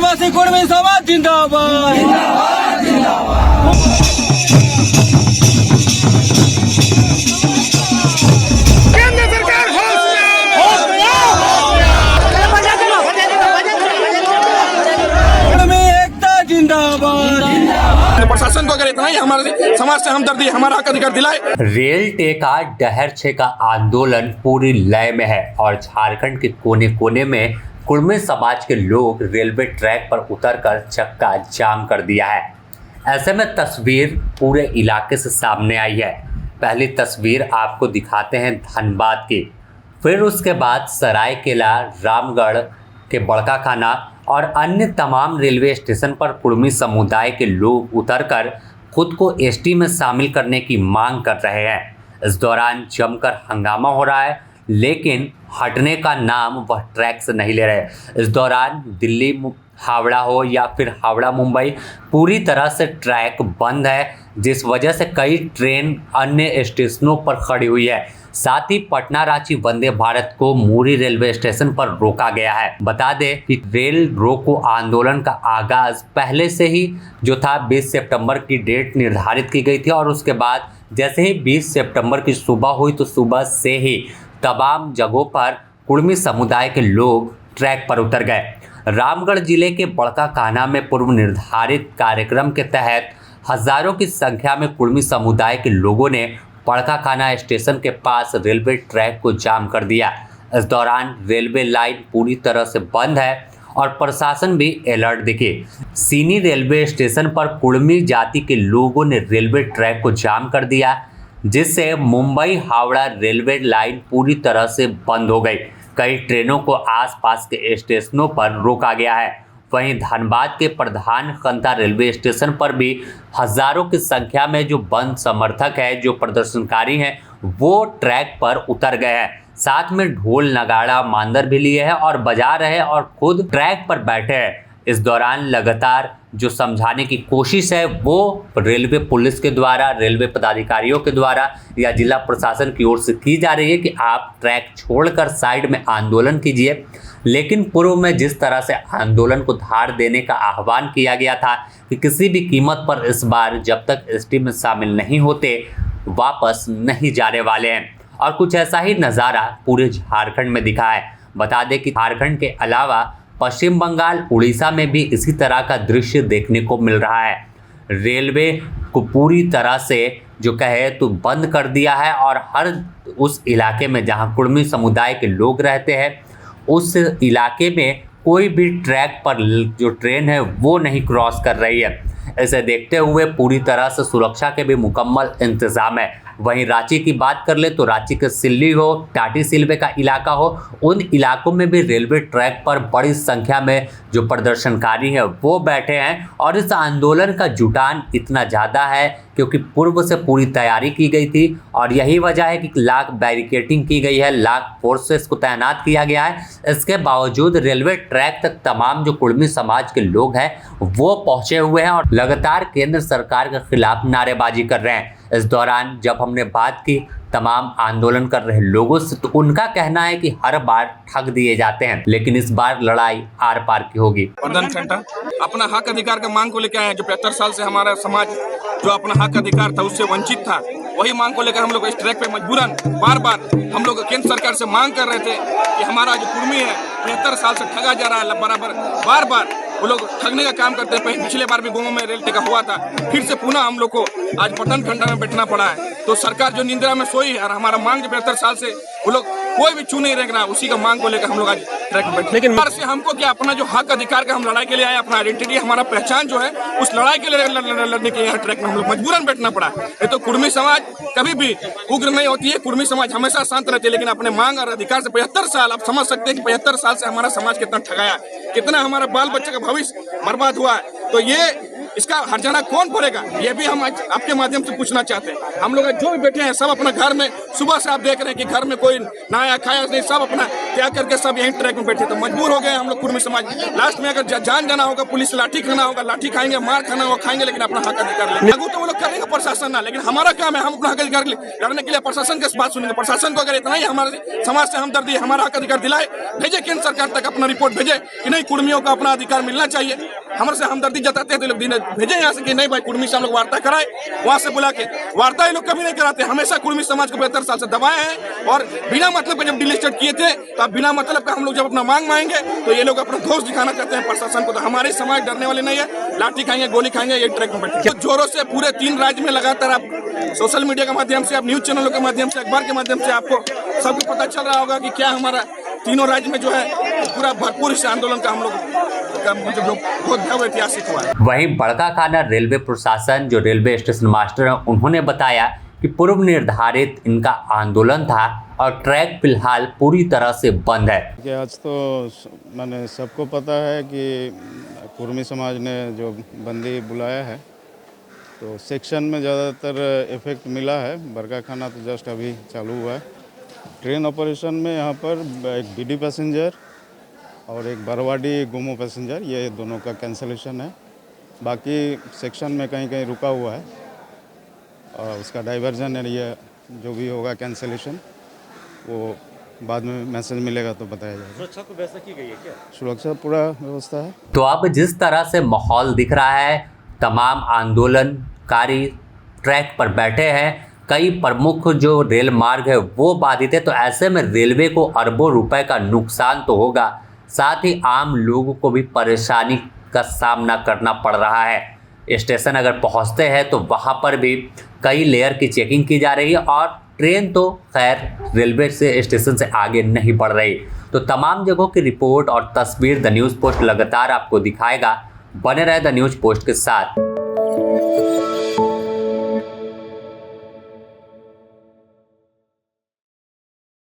आदिवासी कुर्मी समाज जिंदाबाद जिंदाबाद जिंदाबाद। प्रशासन को अगर इतना ही हमारे समाज से हमदर्दी, हमारा हक अधिकार दिलाए। रेल टेका डहर छेका आंदोलन पूरी लय में है और झारखंड के कोने कोने में कुर्मी समाज के लोग रेलवे ट्रैक पर उतरकर चक्का जाम कर दिया है। ऐसे में तस्वीर पूरे इलाके से सामने आई है। पहली तस्वीर आपको दिखाते हैं धनबाद की, फिर उसके बाद सरायकेला, रामगढ़ के बड़काकाना और अन्य तमाम रेलवे स्टेशन पर कुर्मी समुदाय के लोग उतरकर खुद को एसटी में शामिल करने की मांग कर रहे हैं। इस दौरान जमकर हंगामा हो रहा है, लेकिन हटने का नाम वह ट्रैक से नहीं ले रहे। इस दौरान दिल्ली हावड़ा हो या फिर हावड़ा मुंबई, पूरी तरह से ट्रैक बंद है, जिस वजह से कई ट्रेन अन्य स्टेशनों पर खड़ी हुई है। साथ ही पटना रांची वंदे भारत को मूरी रेलवे स्टेशन पर रोका गया है। बता दें कि रेल रोको आंदोलन का आगाज पहले से ही जो था 20 सितंबर की डेट निर्धारित की गई थी और उसके बाद जैसे ही 20 सितंबर की सुबह हुई तो सुबह से ही तमाम जगहों पर कुर्मी समुदाय के लोग ट्रैक पर उतर गए। रामगढ़ जिले के बड़काकाना में पूर्व निर्धारित कार्यक्रम के तहत हजारों की संख्या में कुर्मी समुदाय के लोगों ने बड़काकाना स्टेशन के पास रेलवे ट्रैक को जाम कर दिया। इस दौरान रेलवे लाइन पूरी तरह से बंद है और प्रशासन भी अलर्ट दिखे। सीनी रेलवे स्टेशन पर कुर्मी जाति के लोगों ने रेलवे ट्रैक को जाम कर दिया, जिससे मुंबई हावड़ा रेलवे लाइन पूरी तरह से बंद हो गई। कई ट्रेनों को आसपास के स्टेशनों पर रोका गया है। वहीं धनबाद के प्रधान खंता रेलवे स्टेशन पर भी हजारों की संख्या में जो बंद समर्थक है, जो प्रदर्शनकारी हैं, वो ट्रैक पर उतर गए हैं। साथ में ढोल नगाड़ा मांदर भी लिए हैं और बजा रहे हैं और खुद ट्रैक पर बैठे हैं। इस दौरान लगातार जो समझाने की कोशिश है वो रेलवे पुलिस के द्वारा, रेलवे पदाधिकारियों के द्वारा या जिला प्रशासन की ओर से की जा रही है कि आप ट्रैक छोड़कर साइड में आंदोलन कीजिए। लेकिन पूर्व में जिस तरह से आंदोलन को धार देने का आह्वान किया गया था कि किसी भी कीमत पर इस बार जब तक एसटी में शामिल नहीं होते वापस नहीं जाने वाले हैं, और कुछ ऐसा ही नज़ारा पूरे झारखंड में दिखा है। बता दें कि झारखंड के अलावा पश्चिम बंगाल, उड़ीसा में भी इसी तरह का दृश्य देखने को मिल रहा है। रेलवे को पूरी तरह से जो कहे तो बंद कर दिया है और हर उस इलाके में जहां कुर्मी समुदाय के लोग रहते हैं उस इलाके में कोई भी ट्रैक पर जो ट्रेन है वो नहीं क्रॉस कर रही है। इसे देखते हुए पूरी तरह से सुरक्षा के भी मुकम्मल इंतजाम है। वहीं रांची की बात कर ले तो रांची के सिल्ली हो, टाटी सिल्वे का इलाका हो, उन इलाकों में भी रेलवे ट्रैक पर बड़ी संख्या में जो प्रदर्शनकारी है वो बैठे हैं और इस आंदोलन का जुटान इतना ज़्यादा है क्योंकि पूर्व से पूरी तैयारी की गई थी और यही वजह है कि लाख बैरिकेडिंग की गई है, लाख फोर्सेस को तैनात किया गया है। इसके बावजूद रेलवे ट्रैक तक तमाम जो कुर्मी समाज के लोग हैं वो पहुंचे हुए हैं और लगातार केंद्र सरकार के खिलाफ नारेबाजी कर रहे हैं। इस दौरान जब हमने बात की तमाम आंदोलन कर रहे लोगों से तो उनका कहना है कि हर बार ठग दिए जाते हैं, लेकिन इस बार लड़ाई आर पार की होगी। अपना हक अधिकार का मांग को लेकर आए, जो 75 साल से हमारा समाज जो अपना हक अधिकार था उससे वंचित था, वही मांग को लेकर हम लोग इस ट्रैक पे मजबूरन बार बार हम लोग केंद्र सरकार से मांग कर रहे थे कि हमारा जो कुर्मी है 75 साल से ठगा जा रहा है, बराबर बार बार वो लोग ठगने का काम करते हैं। पिछले बार भी गोमो में रेल टेका हुआ था, फिर से पुनः हम लोग को आज पटन खंडा में बैठना पड़ा है। तो सरकार जो निंद्रा में सोई है और हमारा मांग जो 75 साल से वो लोग कोई भी चू नहीं रख रहा, उसी का मांग को लेकर हम लोग आज ट्रैक में बैठे। लेकिन से हमको क्या अपना जो हक अधिकार का हम लड़ाई के लिए आए, अपना आइडेंटिटी, हमारा पहचान जो है उस लड़ाई के लिए लड़ने के यहाँ ट्रैक में हम लोग मजबूरन बैठना पड़ा है। तो कुर्मी समाज कभी भी उग्र नहीं होती है, कुर्मी समाज हमेशा शांत रहती है, लेकिन अपने मांग और अधिकार से 75 साल आप समझ सकते हैं कि 75 साल से हमारा समाज कितना ठगाया, कितना हमारा बाल बच्चे का भविष्य बर्बाद हुआ है। तो ये इसका हर्जाना कौन भरेगा, ये भी हम आज आपके माध्यम से पूछना चाहते हैं। हम लोग जो भी बैठे हैं सब अपना घर में, सुबह से आप देख रहे हैं कि घर में कोई नहाया खाया नहीं, सब अपना त्याग करके सब यहीं ट्रैक में बैठे। तो मजबूर हो गए हम लोग कुर्मी समाज। लास्ट में अगर जान जाना होगा, पुलिस लाठी खाना होगा, लाठी खाएंगे, मार खाना होगा, खाएंगे, लेकिन अपना हक अधिकार लेंगे। लागू तो वो लोग करेंगे प्रशासन ना, लेकिन हमारा काम है हम अपना हक अधिकार करने के लिए प्रशासन की बात सुनेंगे। प्रशासन को अगर इतना ही हमारे समाज से हमदर्दी, हमारा हक अधिकार दिलाए, भेजे केंद्र सरकार तक अपना रिपोर्ट भेजे कि नहीं कुर्मियों को अपना अधिकार मिलना चाहिए। हमारे से हमदर्दी जताते हैं तो लोग भेजे यहाँ से कि नहीं भाई कुर्मी से हम लोग वार्ता कराए, वहाँ से बुला के वार्ता ये लोग कभी नहीं कराते। हमेशा कुर्मी समाज को 72 साल से दबाए हैं और बिना मतलब के जब डिलिस्टेड किए थे तो अब बिना मतलब का हम लोग जब अपना मांग मांगेंगे तो ये लोग अपना दोष दिखाना चाहते हैं प्रशासन को। तो हमारे समाज डरने वाले नहीं है, लाठी खाएंगे, गोली खाएंगे, ये ट्रैक में बैठे तो जोरों से पूरे 3 राज्य में लगातार आप सोशल मीडिया के माध्यम से, आप न्यूज चैनलों के माध्यम से, अखबार के माध्यम से आपको सबको पता चल रहा होगा कि क्या हमारा तीनों राज्य में जो है पूरा भरपूर इस आंदोलन का हम लोग बहुत भव्य ऐतिहासिक हुआ है। वहीं बड़काकाना रेलवे प्रशासन जो रेलवे स्टेशन मास्टर हैं उन्होंने बताया कि पूर्व निर्धारित इनका आंदोलन था और ट्रैक फिलहाल पूरी तरह से बंद है। कि आज तो मैंने सबको पता है कि कुर्मी समाज ने जो बंदी बुलाया है तो सेक्शन में ज़्यादातर इफेक्ट मिला है। बड़काकाना तो जस्ट अभी चालू हुआ है। ट्रेन ऑपरेशन में यहाँ पर एक बीडी पैसेंजर और एक बरवाडी गोमो पैसेंजर, ये दोनों का कैंसिलेशन है। बाकी सेक्शन में कहीं कहीं रुका हुआ है और उसका डाइवर्जन है, ये जो भी होगा कैंसिलेशन वो बाद में मैसेज मिलेगा तो बताया जाएगा। सुरक्षा को व्यवस्था की गई है क्या? सुरक्षा पूरा व्यवस्था है। तो अब जिस तरह से माहौल दिख रहा है, तमाम आंदोलनकारी ट्रैक पर बैठे हैं, कई प्रमुख जो रेल मार्ग है वो बाधित है। तो ऐसे में रेलवे को अरबों रुपए का नुकसान तो होगा, साथ ही आम लोगों को भी परेशानी का सामना करना पड़ रहा है। स्टेशन अगर पहुंचते हैं तो वहां पर भी कई लेयर की चेकिंग की जा रही है और ट्रेन तो खैर रेलवे से स्टेशन से आगे नहीं बढ़ रही। तो तमाम जगहों की रिपोर्ट और तस्वीर द न्यूज़ पोस्ट लगातार आपको दिखाएगा। बने रहे द न्यूज़ पोस्ट के साथ।